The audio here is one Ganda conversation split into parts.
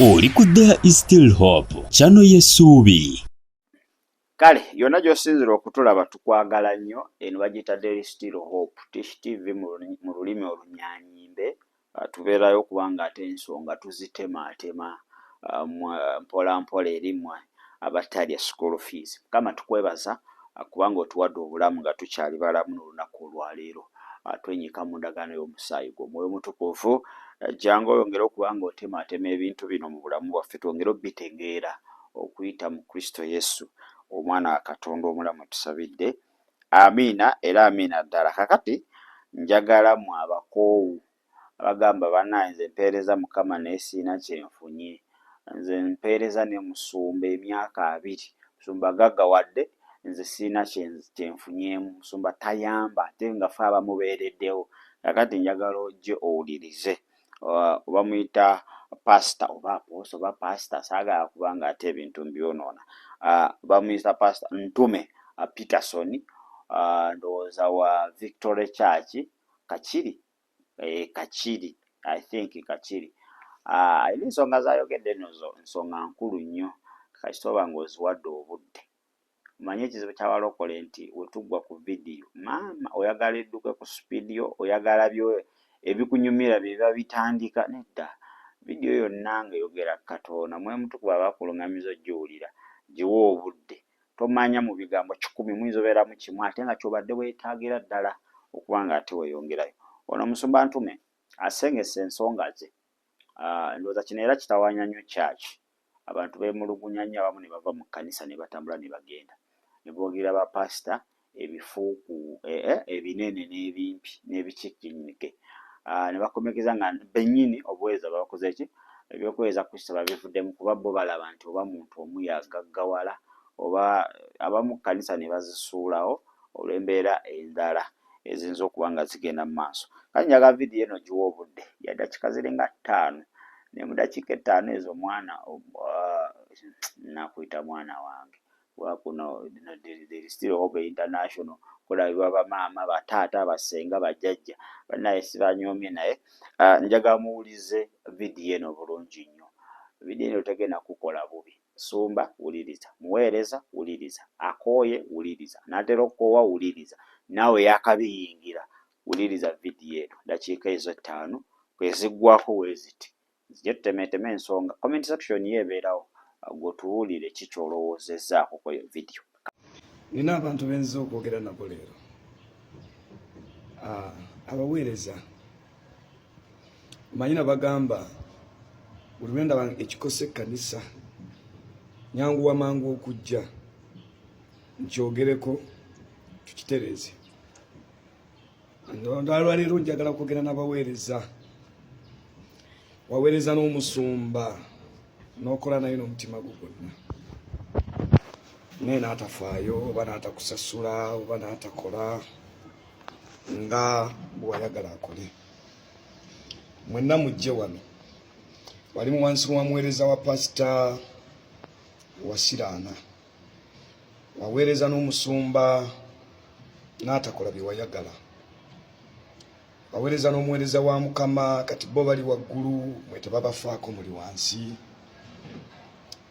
Oli ku There is Still Hope, channel y'essuubi. Kale yonna gy'osinzira okutulaba tukwagala nnyo. Eno bagiyita There is Still Hope Tish TV mu lulimi olunyaanyimbe. Tubeerayo kubanga ate ensonga tuzitemaatema mpola mpola eri mmwe abatalya school fees. Mukama tukwebaza kubanga otuwadde obulamu nga tukyali balamu n'olunaku olwaleero. Twenyika mu ndagaano y'omusaayi gwo. Mwoyo mutukuvu jjangu oyongere okubanga otemaatema ebintu bino mu bulamu bwaffe, twongere obitegeera okuyita mu Kristo Yesu omwana wa Katonda omulamu tusabidde. Amiina era amiina ddala. Kakati njagala mu abakoowu abagamba bannange nze mpeereza Mukama naye siina kyenfunye. Nze mpeereza ne Musumba emyaka 2. Musumba gaggawadde, nze siina kyenfunyeemu. Musumba tayamba ate nga fe abamubeereddewo. Kakati njagala ojje owulirize. Oba muyita pasita oba apooso oba pasita, saagala kubanga ate ebintu mbyonoona. Bamuyita pasita Ntume Peterson, ndowooza wa Victory Church Kachiri. Kachiri, I think Kachiri. Era ensonga z'ayogedde nozo nsonga nkulu nnyo, kasitoba ng'oziwadde obudde. Manye ekizibu ky'abalokole nti we tuggwa ku vidiyo, maama oyagala edduke ku sipidiyo, oyagala ebikunyumira bye biba bitandika. Nedda, vidiyo yonna ng'eyogera Katonda, mwe mutukuvu abakulungamiza ojjiwulira, giwe obudde. Tomanya mu bigambo 10 muyinza obeeramu kimu ate nga kyobadde weetaagira ddala okubanga ate weeyongerayo. Ono Musumba Ntume asengese ensonga ze. Ndowooza kino era kitawaanya nnyo kyaki. Abantu beemulugunya nnyo, abamu ne bava mu kkanisa ne batambula ne bagenda. Ne boogera bapasita ebifuuku ebinene n'ebimpi n'ebikikinike. Ne bakomekeza nga bennyini obuweereza babakoze ki? Ebyokuweereza Kristo babivuddemu kuba bo balaba nti oba muntu omu yagaggawala oba abamu kkanisa ne bazisuulawo olw'embeera endala eziyinza okuba nga zigenda mu maaso. Kale njagala vidiyo eno giwa obudde ya dakiika zirenga 5. Ne mu dakiika 5 ezo mwana nakuyita mwana wange. Kuno There is Still Hope International kulabibwa bamaama, bataata, basenga, bajjajja. Bannaye sibanyoomye naye njagala muwulize vidiyo eno bulungi nnyo. Vidiyo eno tegenda kukola bubi. Sumba wuliriza, muweereza wuliriza, akooye wuliriza, n'atera okukoowa wuliriza, naawe yakabiyingira wuliriza vidiyo eno. Dakiika ezo 5 kweziggwako weeziti. Zijja tutemeeteme ensonga. Comment section yeebeerawo gwotuwulire ki ky'olowoozezzaako ku eyo vidiyo. Nina abantu benza okwogera nabo leero. Abaweereza manyina bagamba buli lwe ndaba ekikosa ekkanisa nyanguwa mangu okujja nkyogereko tukitereeze. Olwaleero njagala kwogera n'abaweereza. Waweereza n'omusumba n'okola naye n'omutima gwo gwonna, naye n'atafaayo oba n'atakusasula oba n'atakola nga bw'ayagala akole. Mwenna mujje wano. Wali mu wansi wa muweereza wa pasita Wasiraana. Waweereza n'omusumba n'atakola bye wayagala. Waweereza n'omuweereza wa Mukama kati bo bali waggulu mwe tebabafaako muli wansi.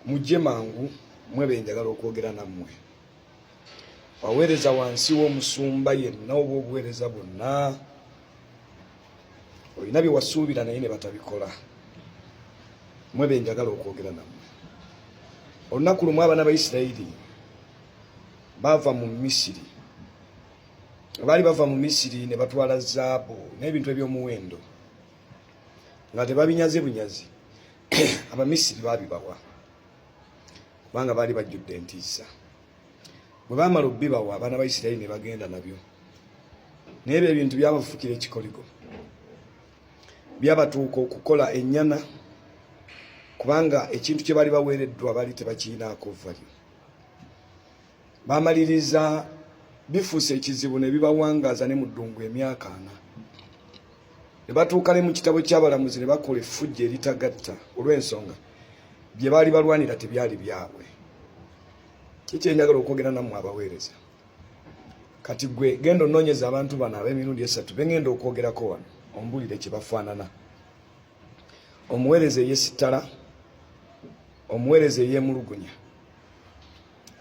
Mujje mangu mwebe njagala okwogera nammwe. Waweereza wansi w'omusumba yenna oba obuweereza bwonna olina bye wasuubira naye ne batabikola. Mwebe njagala okwogera nammwe. Olunaku lumu abaana ba Isirayiri bava mu Misiri. Baali bava mu Misiri ne batwala zaabu n'ebintu eby'omuwendo nga tebabinyaze bunyazi. Abamisiri baabibawa kubanga baali bajjudde entiisa. Bwe baamala obbibawa abaana ba Isirayiri ne bagenda nabyo. Naye ebyo ebintu byabafukira ekikoligo. Byabatuuka okukola ennyana kubanga ekintu kye baali baweereddwa baali tebakiinaako valyo. Baamaliriza bifuuse ekizibu ne bibawangaaza ne mu ddungu emyaka 4. Ne batuuka ne mu kitabo ky'abalamuzi ne bakola effujjo eritagatta olw'ensonga bye baali balwanira tebyali byabwe. Kiki njagala okwogera nammwe abaweereza. Kati gwe genda onoonyeza abantu bano ab'emirundi 3 bengenda okwogerako wano ombulire kye bafaanana. Omuweereza eyesittala omuweereza eyeemulugunya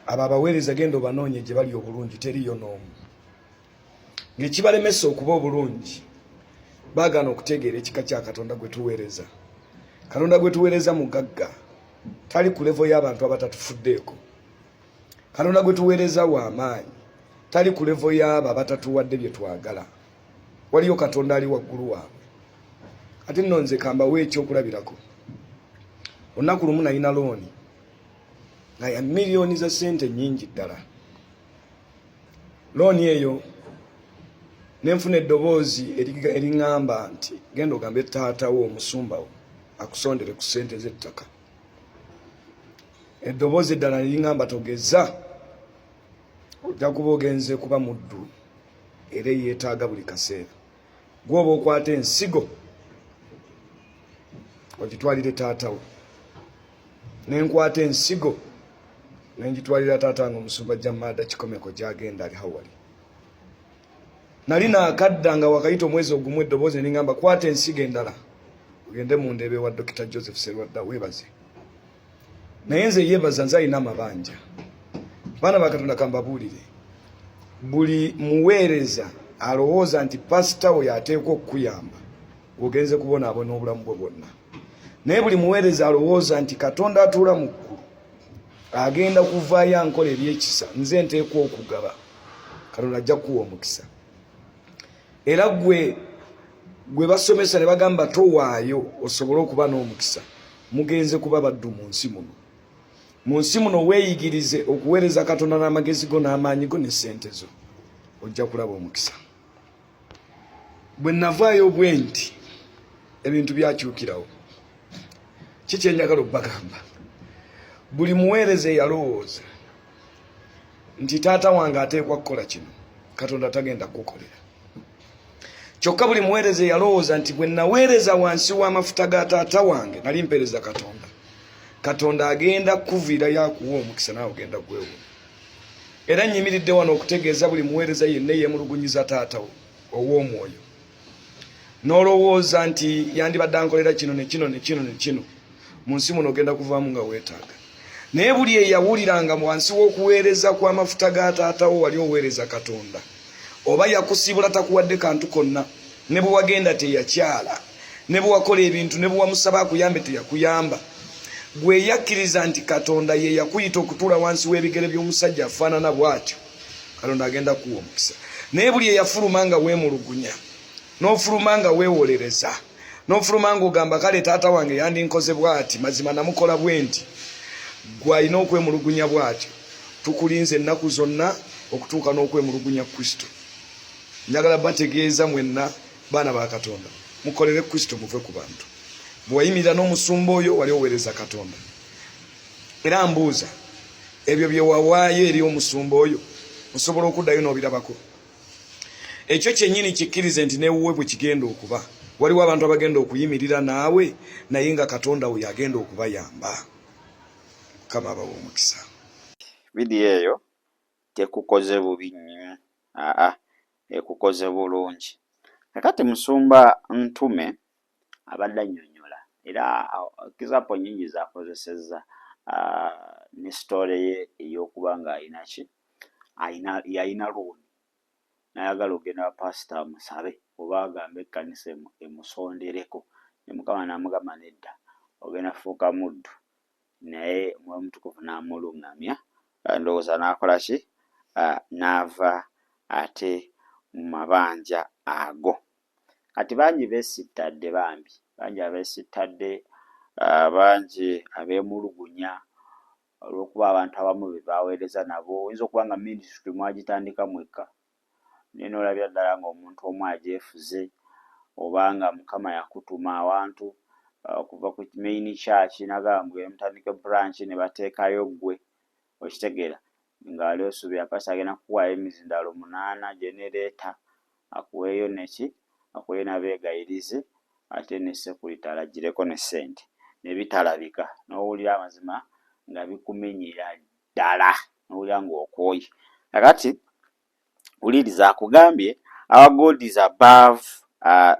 abo abaweereza genda obanoonye gye bali obulungi teriyo n'omu ng'ekibalemesa okuba obulungi baagaana okutegeera ekika kya Katonda gwe tuweereza. Katonda gwe tuweereza mugagga, tali ku levo y'abantu abatatufuddeeko. Katonda gwe tuweereza w'amaanyi, tali ku levo y'abo abatatuwadde bye twagala. Waliyo Katonda ali waggulu waabwe. Ate nno nze kambawo ekyokulabirako. Olunaku lumu nalina looni nga ya miliyoni za ssente nnyingi ddala. Looni eyo nenfuna eddoboozi eriŋŋamba nti genda ogambe taatawo omusumbawo akusondere ku ssente z'ettaka. Eddoboozi eddala eriŋŋamba togeza, ojja kuba ogenze kuba muddu era yeetaaga buli kaseera. Gwoba okwata ensigo ogitwalire taatawo, nenkwata ensigo nenjitwalira taata wange omusumba Jamada Kikomeko gy'agenda ali hawali. Nali naakadda nga wakayita omwezi ogumu eddoboozi eriŋŋamba kwata ensigo endala ogende mu ndeebe wa Dr. Joseph Serwadda weebaze. Naye nze yeebaza nze alina amabanja. Baana ba Katonda kambabuulire, buli muweereza alowooza nti pasita oyo ateekwa okukuyamba ogenze kubonaabona obulamu bwe bwonna. Naye buli muweereza alowooza nti Katonda atuula mu ggulu agenda kuvaayo ankola ebyekisa, nze nteekwa okugaba, Katonda ajja kuwa omukisa. Era gwe basomesa ne bagamba towaayo osobole okuba n'omukisa, mugenze kuba baddu mu nsi muno. Mu nsi muno weeyigirize okuweereza Katonda n'amagezi go n'amaanyi go ne ssente zo, ojja kulaba omukisa. Bwe navaayo bwe nti ebintu byakyukirawo. Kiki enjagala obbagamba? Buli muweereza yalowooza nti taata wange ateekwa kukola kino, Katonda tagenda kukolera. Kyokka buli muweereza yalowooza nti bwe naweereza wansi w'amafuta ga taata wange nali mpeereza Katonda, Katonda agenda kuviirayo akuwa omukisa nawe ogenda gwewuuna. Era nnyimiridde wano okutegeeza buli muweereza yenna yeemulugunyiza taata ow'omwoyo n'olowooza nti yandibadde ankolera kino ne kino ne kino ne kino, mu nsi muno ogenda kuvaamu nga weetaaga. Naye buli eyawuliranga wansi w'okuweereza kw'amafuta ga taatawo wali oweereza Katonda, oba yakusiibula takuwadde kantu konna, ne bwe wagenda teyakyala, ne bwe wakola ebintu, ne bwe wamusaba akuyambe teyakuyamba, gwe yakkiriza nti Katonda ye yakuyita okutuula wansi w'ebigere by'omusajja afaanana bw'atyo, Katonda agenda kuwa omukisa. Naye buli eyafuluma nga weemulugunya, n'ofuluma nga weewolereza, n'ofuluma nga ogamba kale taata wange yandinkoze bw'ati, mazima namukola bwe nti, gwe alina okwemulugunya bw'atyo. Tukulinze ennaku zonna okutuuka n'okwemulugunya Kristo. Njagala bategeeza mwenna baana ba Katonda, mukolere Kristo muve ku bantu. Bwe wayimirira n'omusumba oyo wali oweereza Katonda. Era mbuuza, ebyo bye wawaayo eri omusumba oyo osobola okuddayo n'obirabako? Ekyo kyennyini kikkirize nti neewuwe bwe kigenda okuba. Waliwo abantu abagenda okuyimirira naawe naye nga Katonda we yagenda okubayamba. Mukama abawe omukisa. Vidiyo eyo tekukoze bubi nnyo, ekukoze bulungi. Kakati musumba Ntume abadde annyonnyola era kizapo nnyingi zakozesezza ne sitole ye ey'okuba nga yalina looni n'ayagala okugenda wa pasita amusabe oba agambe ekkanisa emusondereko, ne Mukama n'amugamba nedda, ogenda kufuuka muddu. Naye Mwoyo Mutukuvu n'amuluŋŋamya, ndowooza n'akola ki? N'ava ate mu mabanja ago. Kati bangi beesittadde, bangi abeesittadde, bangi abeemulugunya olw'okuba abantu abamu be baweereza nabo. Oyinza okuba nga minisitule mwagitandika mwekka, naye n'olabira ddala ng'omuntu omu agyefuze, oba nga Mukama yakutuma awantu okuva ku main church n'agamba mutandike branch ne bateekayo ggwe, okitegeera ng'ali osuubira pasita agenda kukuwaayo emizindalo 8 genereeta, akuweeyo neki, akuweeyo n'abeegayirize, ate ne sekurite alagireko ne ssente, ne bitalabika, n'owulira amazima nga bikumenyera ddala, n'owulira ng'okooye. Kakati wuliriza akugambye, our God is above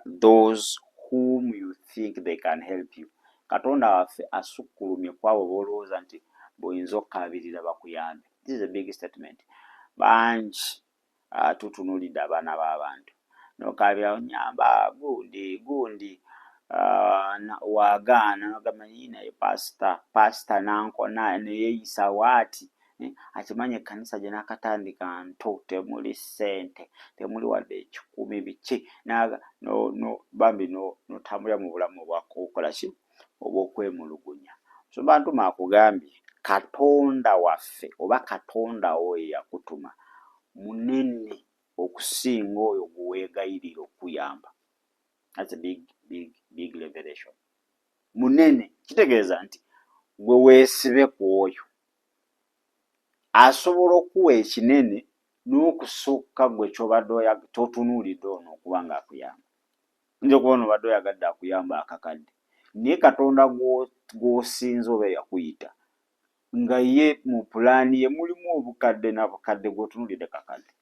those whom you think they can help you. Katonda waffe asukkulumye ku abo boolowooza nti bw'oyinza okukabirira bakuyambe. This is a big statement. Bangi tutunuulidde abaana b'abantu n'okabira onyamba gundi wagaana nogamba naye pasita nankona neyeeyisa waati. Akimanya ekkanisa gye n'akatandika nto, temuli ssente, temuli wadde 10 biki, bambi n'otambulira mu bulamu obwakokola ki obw'okwemulugunya. So bantu makugambye Katonda waffe oba Katonda wo eyakutuma munene okusinga oyo gwe weegayirira okuyamba. That's a big revelation. Munene kitegeeza nti gwe weesibe ku oyo asobola okuwa ekinene n'okusukka gwe kyobadde totunuulidde ono okuba nga akuyamba. Nja okubona obadde oyagadde akuyamba akakadde, naye Katonda gw'osinza oba yakuyita nga ye mu pulaani ye mulimu obukadde n'abukadde gw'otunuulidde kakadde.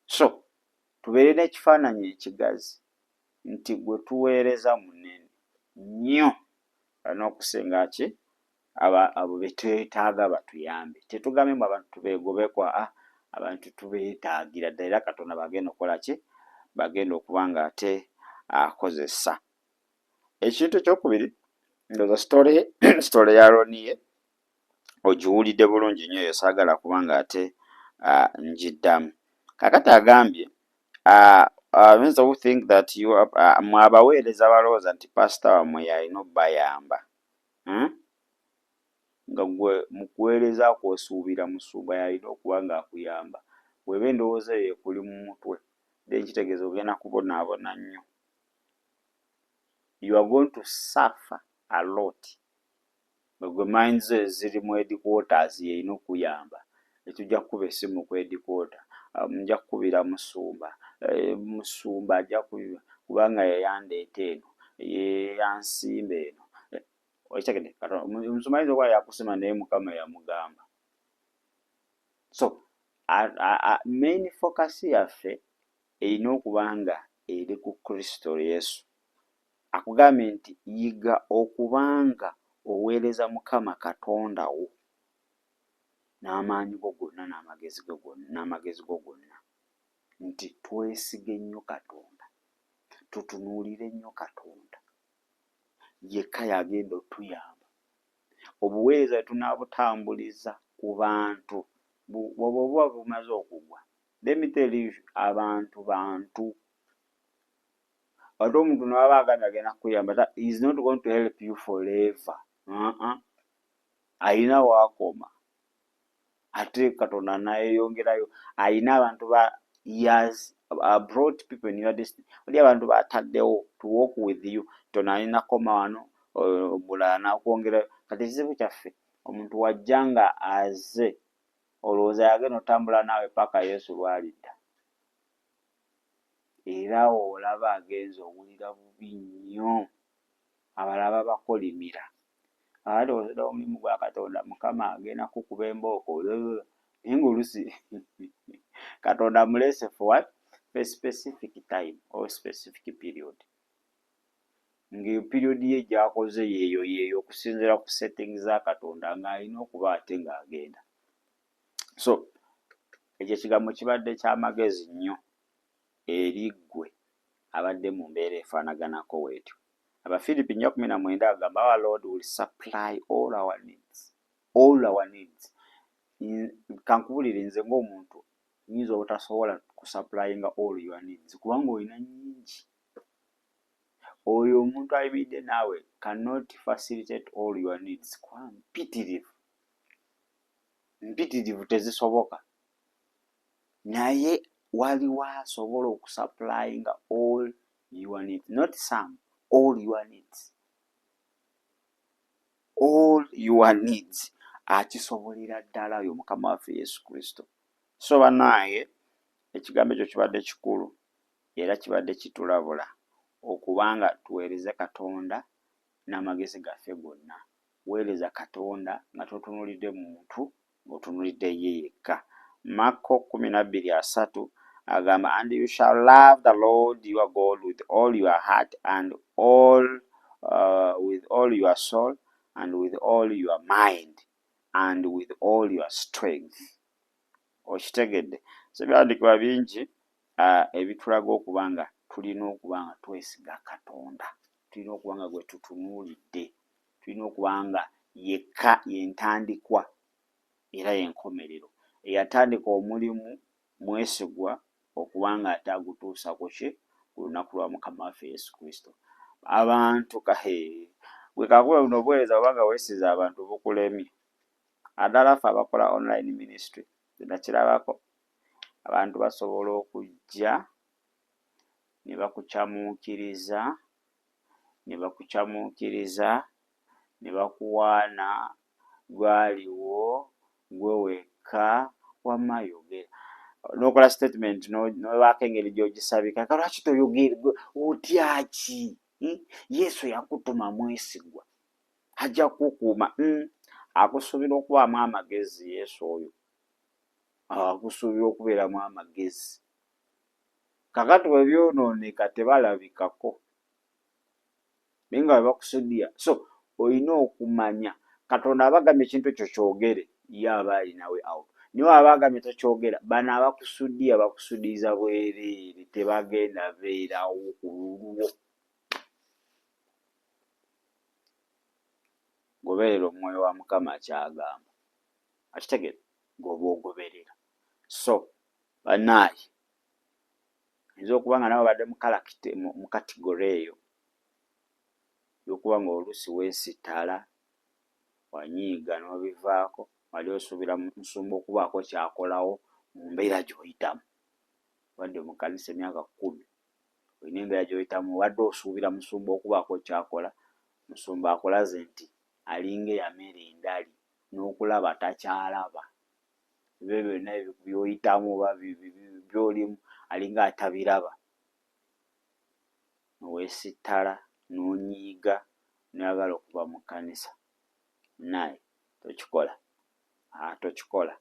So tubeere n'ekifaananyi ekigazi nti gwe tuweereza munene nnyo n'okusinga ki abo be twetaaga batuyambe. Tetugambye mu abantu tubeegobekwa, abantu tubeetaagira ddala era Katonda bagenda okukola ki? Bagenda okuba nga ate akozesa. Ekintu ekyokubiri, ndowooza sitole ya Ronnie ogiwulidde bulungi nnyo, eyo saagala kuba nga ate ngiddamu. Kakati agambye those who think that you are mwe abaweereza balowooza nti pasita wammwe yalina obbayamba, nga gwe mu kuweereza kwosuubira musumba yalina okuba nga akuyamba. Bw'eba endowooza eyo ekuli mu mutwe, then kitegeeza ogenda kubonaabona nnyo. You are going to suffer a lot. Gwe minds ziri mu headquarters yeyina okuyamba. Etujja kukuba essimu ku headquarter, nja kukubira musumba, musumba ajja kubanga yeyandeeta eno, yeyansimba eno. Okitegedde, omusumba ayinza okuba yakusima naye Mukama yamugamba. So main focus yaffe erina okuba nga eri ku Kristo Yesu. Akugambye nti yiga okubanga oweereza Mukama Katonda wo n'amaanyi go gonna n'amagezi go gonna, nti twesige nnyo Katonda, tutunuulire nnyo Katonda, yekka yagenda otuyamba. Obuweereza tunaabutambuliza ku bantu bw'oba bumaze okugwa. Let me tell you, abantu ate omuntu n'aba agambye agenda kukuyamba, that is not going to help you forever. Ayina waakoma. Ate Katonda n'ayeyongerayo, ayina abantu years brought people in your destiny. Oli abantu bataddewo to walk with you, tona alina koma wano omulala n'akwongerayo. Kati ekizibu kyaffe, omuntu wajja nga aze olowooza yagenda otambula naawe paka Yesu lw'alidda. Era olaba agenza owulira bubi nnyo, abalaba bakolimira. Ate osedde omulimu gwa Katonda, Mukama agenda kukuba embooko, naye ng'oluusi Katonda amulese for what? For a specific time or specific period. Ng'eyo period ye gy'akoze yeeyo okusinziira ku settings za Katonda ng'alina okuba ate ng'agenda. So ekyo ekigambo kibadde ky'amagezi nnyo eri ggwe abadde mu mbeera efaanaganako bw'etyo. Abafiripi 4:19 agamba our Lord will supply all our needs. All our needs. Kankubulire nze ng'omuntu nyinza obutasobola kusupplyinga all your needs kubanga olina nnyingi. Oyo omuntu ayimiridde naawe cannot facilitate all your needs. Kwa mpitirivu tezisoboka. Naye waliwo asobola okusupplyinga all your needs, not some, all your needs. All your needs akisobolera ddala oyo Mukama waffe Yesu Kristo. So bannange, ekigambo ekyo kibadde kikulu era kibadde kitulabula okubanga tuweereze Katonda n'amagezi gaffe gonna. Weereza Katonda nga totunuulidde muntu, ng'otunuulidde ye yekka. Marko 12:3 agamba, and you shall love the Lord your God with all your heart and all with all your soul and with all your mind and with all your strength. Okitegedde? So ebyandikibwa bingi ebitulaga okuba nga tulina okuba nga twesiga Katonda, tulina okuba nga gwe tutunuulidde, tulina okuba nga yekka yentandikwa era yenkomerero, eyatandika omulimu mwesigwa okuba nga ate agutuusa ku ki? Ku lunaku lwa Mukama waffe Yesu Kristo. Abantu gwe kakuba buno obuweereza obanga weesiza abantu bukulemye. Naddala ffe abakola online ministry nakirabako, abantu basobola okujja ne bakucamuukiriza ne bakuwaana gwaliwo gwe wekka wamma yogera, n'okola statement n'obaako engeri gy'ogisabika, lwaki toyogere otya ki? Yesu yakutuma mwesigwa, ajja kukuuma. Akusuubira okubaamu amagezi Yesu oyo, akusuubira okubeeramu amagezi. Kakati bwe byonooneka tebalabikako naye nga bwe bakusuddiya. So olina okumanya Katonda abagambye ekintu ekyo kyogere, ye aba alinawe out. Niwe aba agambye tokyogera, bano abakusuddiya bakusuddiza bwereere, tebagenda beerawo ku lulwo. Goberera omwoyo wa Mukama kyagamba, akitegere ng'oba ogoberera. So bannaaye, oyinza okuba nga nawe badde mu kategore eyo y'okuba nga oluusi weesittala, wanyiiga n'obivaako, wali osuubira musumba okubaako kyakolawo mu mbeera gy'oyitamu. Wadde mu kkanisa emyaka 10, olina embeera gy'oyitamu, wadde osuubira musumba okubaako kyakola, musumba akulaze nti alinga eyamera endali n'okulaba takyalaba. Ebyo byonna by'oyitamu oba by'olimu alinga atabiraba. Weesittala n'onyiiga n'oyagala okuva mu kkanisa. Naye tokikola. Tokikola.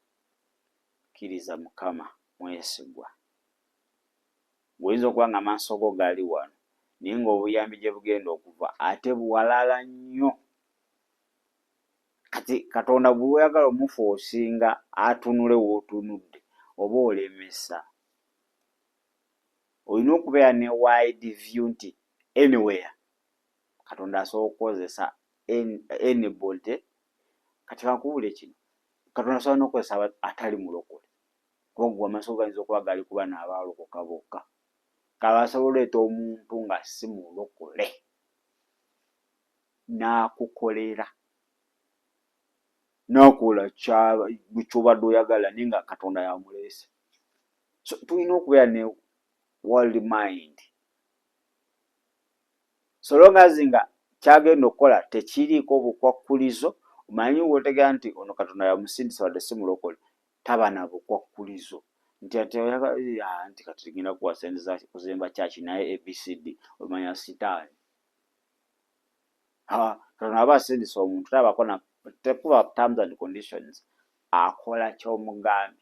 Kkiriza Mukama mwesigwa. Oyinza okuba nga amaaso go gali wano naye ng'obuyambi gye bugenda okuva ate buwalala nnyo. Kati Katonda bw'oyagala omufoosinga atunule w'otunudde oba olemesa. Olina okubeera ne wide view nti anywhere Katonda asobola okukozesa anybody. Kati bankubule kino, Katonda asobola n'okukozesa atali mulokole. Kuba gwe amaaso gayinza okuba gali ku bano abaalokoka bokka. Kaba asobola oleeta omuntu nga si mulokole n'akukolera, n'akola ky'obadde oyagala naye nga Katonda yamuleese. So tulina okubeera ne world mind. So long as nga kyagenda okukola tekiriiko bukwakkulizo, omanyi bw'otegeera nti ono Katonda yamusindisa wadde si mulokole, taba na bukwakkulizo nti ate nti kati tugenda kuwa sente za kuzimba kyaki naye ABCD, omanya sitaani. Katonda aba asindisa omuntu tekuba terms and conditions, akola ky'omugambye,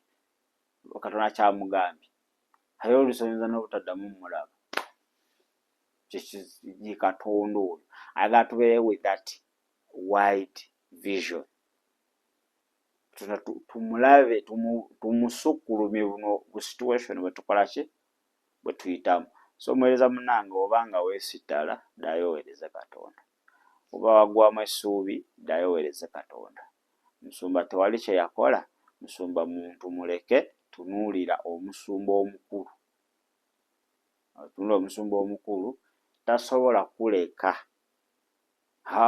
Katonda kyamugambye. Aye oluusi oyinza n'obutaddamu mulaba. Ye Katonda oyo ayagala tubeere with that wide vision. Tumulabe, tumusukkulumye buno bu situation bwe tukola ki? Bwe tuyitamu. So omuweereza munnange, oba nga weesittala, ddayo oweereze Katonda. Oba waggwaamu essuubi, ddayo oweereze Katonda. Musumba tewali kye yakola, musumba muntu muleke, tunuulira omusumba omukulu. Tunuulira omusumba omukulu, tasobola kuleka.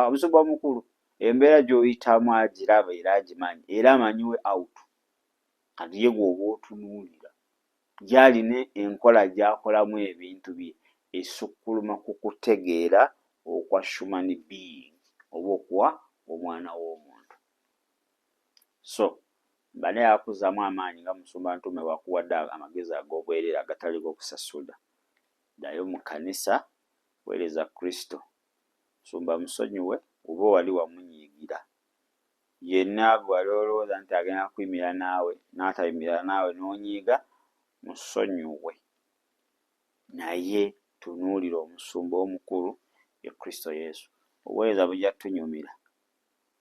Omusumba omukulu embeera gy'oyitamu agiraba era agimanyi, era amanyiwe out. Kati ye gw'oba otunuulira, gy'alina enkola gy'akolamu ebintu bye esukkuluma ku kutegeera okwa human being oba okwa omwana w'omuntu. So mba naye akuzzaamu amaanyi nga musumba ntume wakuwadde amagezi ag'obwereere agatali g'okusasula. Ddayo mu kkanisa, weereza Kristo. Musumba musonyiwe oba wali wamunyiigira. Yenna gwe wali olowooza nti agenda kuyimirira naawe n'atayimirira naawe n'onyiiga, musonyiwe. Naye tunuulira omusumba omukulu ye Kristo Yesu. obuweereza bujja tunyumira.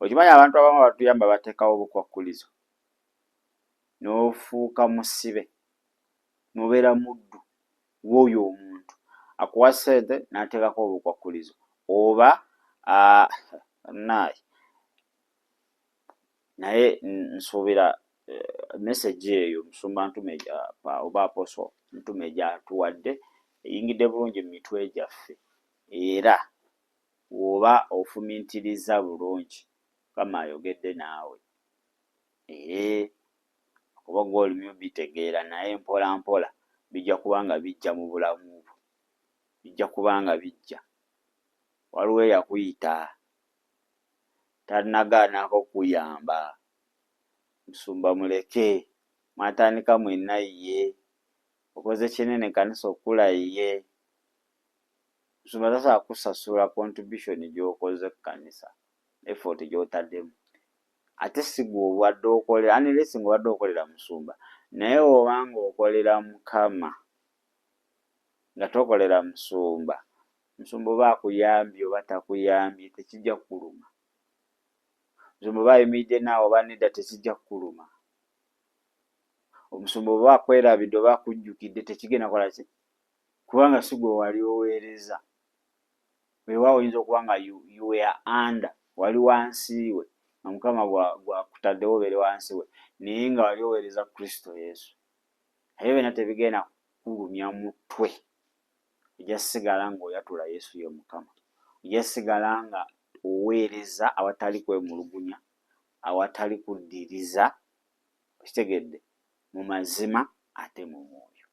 Okimanyi abantu abamu batuyamba bateekawo obukwakkulizo n'ofuuka musibe n'obeera muddu w'oyo omuntu akuwa ssente n'ateekako obukwakkulizo oba naye nsuubira message eyo Musumba Ntume oba Apostle Ntume gy'atuwadde eyingidde bulungi mu mitwe gyaffe era oba ofumintiriza bulungi Mukama ayogedde naawe kuba gw'olimu bitegeera naye mpola mpola bijja kubanga bijja mu bulamu bwo, bijja kubanga bijja. Waliwo eyakuyita tannagaanako kuyamba. Musumba muleke mwatandika mwenna ye okoze kinene kanisa okula ye. Musumba tasobola kusasula contribution gy'okoze ku kanisa effort gy'otaddemu ate si gwe obadde okolera unless ng'obadde okolera Musumba naye obanga okolera Mukama nga tokolera Musumba oba akuyambye oba takuyambye tekijja kuluma. Musumba oba ayimiridde naawe oba nedda tekijja kuluma. Omusumba oba akwerabidde oba akujjukidde tekigenda kola ki kubanga si gwe wali oweereza. Weewaawo oyinza okuba nga you were under, wali wansi we nga Mukama gwakutaddewo obeere wansi we naye nga wali oweereza Kristo Yesu. Naye byonna tebigenda kukulumya mutwe. Ojja sigala ng'oyatula Yesu ye Mukama. Ojja sigala nga oweereza awatali kwemulugunya, awatali kuddiriza, okitegedde, mu mazima ate mu mwoyo.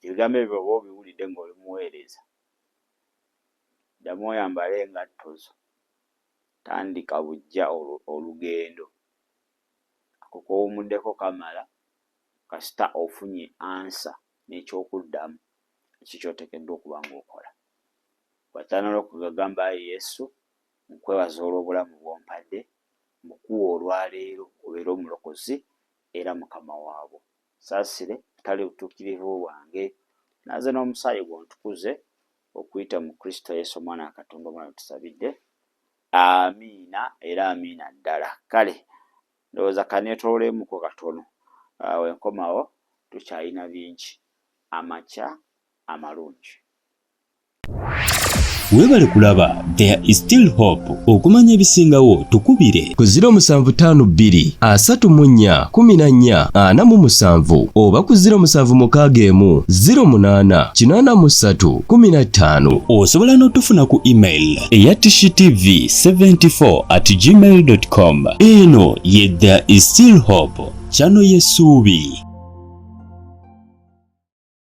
Ebigambo ebyo oba obiwulidde ng'oli muweereza, ddamu oyambale engatto zo, tandika bujja olugendo. Ako kowumuddeko kamala, kasita ofunye ansa n'ekyokuddamu ekyo ky'oteekeddwa okuba ng'okola. Watandika okugamba Yesu, nkwebaza olw'obulamu bw'ompadde, mukuwa olwaleero obeere omulokozi era Mukama waabwo. Saasire tali butuukirivu bwange, naze n'omusaayi gw'ontukuze okuyita mu Kristo Yesu Omwana wa Katonda omulamu tusabidde. Amiina era amiina ddala. Kale ndowooza kaneetololemuko katono wenkomawo tukyalina bingi. Amakya amalungi. Weebale kulaba There is Still Hope. Okumanya ebisingawo tukubire ku 0752 34 14 47 oba ku 0761 08 83 15. Osobola n'otufuna ku email eya tishtv74@gmail.com. Eno ye There is Still Hope, channel y'essuubi.